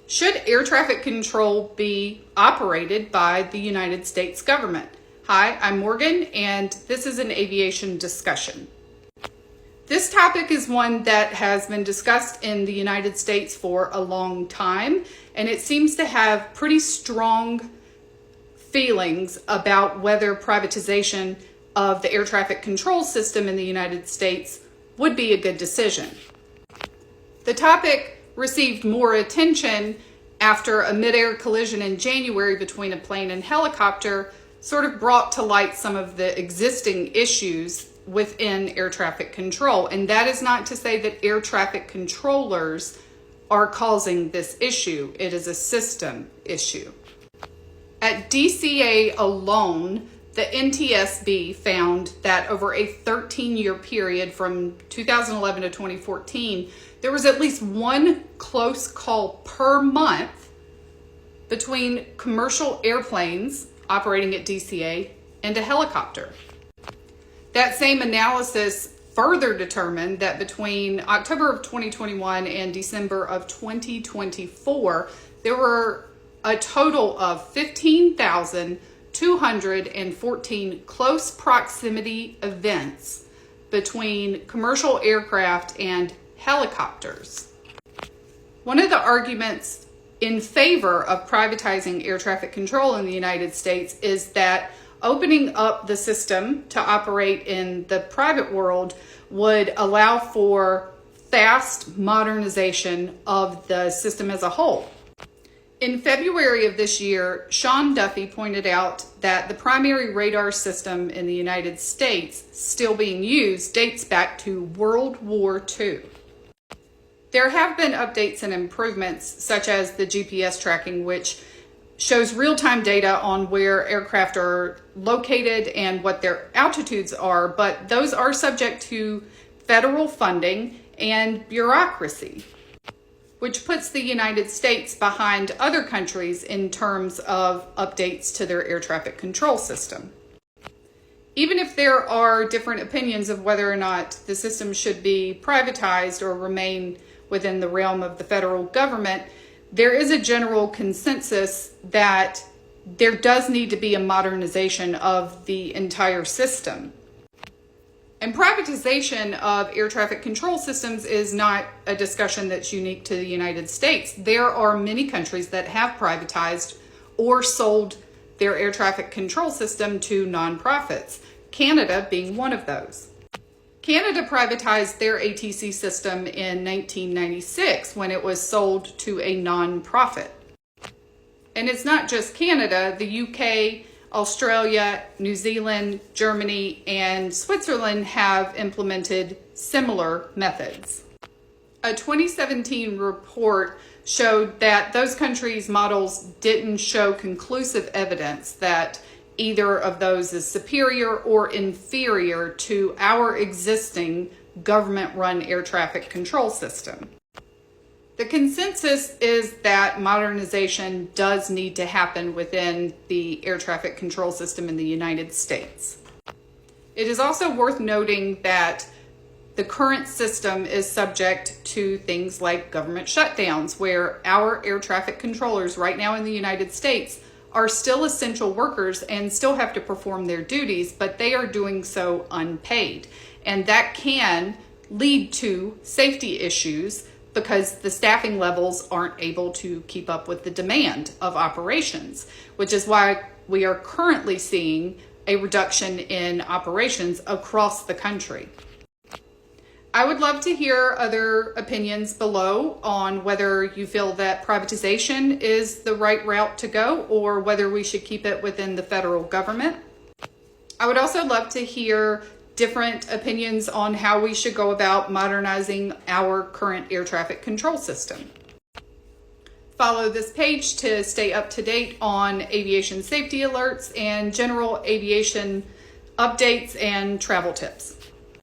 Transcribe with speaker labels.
Speaker 1: Should air traffic control be operated by the United States government? Hi, I'm Morgan, and this is an aviation discussion. This topic is one that has been discussed in the United States for a long time, and it seems to have pretty strong feelings about whether privatization of the air traffic control system in the United States would be a good decision. The topic received more attention after a mid-air collision in January between a plane and helicopter sort of brought to light some of the existing issues within air traffic control. And that is not to say that air traffic controllers are causing this issue. It is a system issue. At DCA alone, the NTSB found that over a 13-year period from 2011 to 2014, there was at least one close call per month between commercial airplanes operating at DCA and a helicopter. That same analysis further determined that between October of 2021 and December of 2024, there were a total of 15,214 close proximity events between commercial aircraft and helicopters. One of the arguments in favor of privatizing air traffic control in the United States is that opening up the system to operate in the private world would allow for fast modernization of the system as a whole. In February of this year, Sean Duffy pointed out that the primary radar system in the United States still being used dates back to World War II. There have been updates and improvements, such as the GPS tracking, which shows real-time data on where aircraft are located and what their altitudes are, but those are subject to federal funding and bureaucracy, which puts the United States behind other countries in terms of updates to their air traffic control system. Even if there are different opinions of whether or not the system should be privatized or remain within the realm of the federal government, there is a general consensus that there does need to be a modernization of the entire system. And privatization of air traffic control systems is not a discussion that's unique to the United States. There are many countries that have privatized or sold their air traffic control system to nonprofits, Canada being one of those. Canada privatized their ATC system in 1996 when it was sold to a nonprofit. And it's not just Canada, the UK, Australia, New Zealand, Germany, and Switzerland have implemented similar methods. A 2017 report showed that those countries' models didn't show conclusive evidence that either of those is superior or inferior to our existing government-run air traffic control system. The consensus is that modernization does need to happen within the air traffic control system in the United States. It is also worth noting that the current system is subject to things like government shutdowns, where our air traffic controllers right now in the United States are still essential workers and still have to perform their duties, but they are doing so unpaid. And that can lead to safety issues because the staffing levels aren't able to keep up with the demand of operations, which is why we are currently seeing a reduction in operations across the country. I would love to hear other opinions below on whether you feel that privatization is the right route to go or whether we should keep it within the federal government. I would also love to hear different opinions on how we should go about modernizing our current air traffic control system. Follow this page to stay up to date on aviation safety alerts and general aviation updates and travel tips.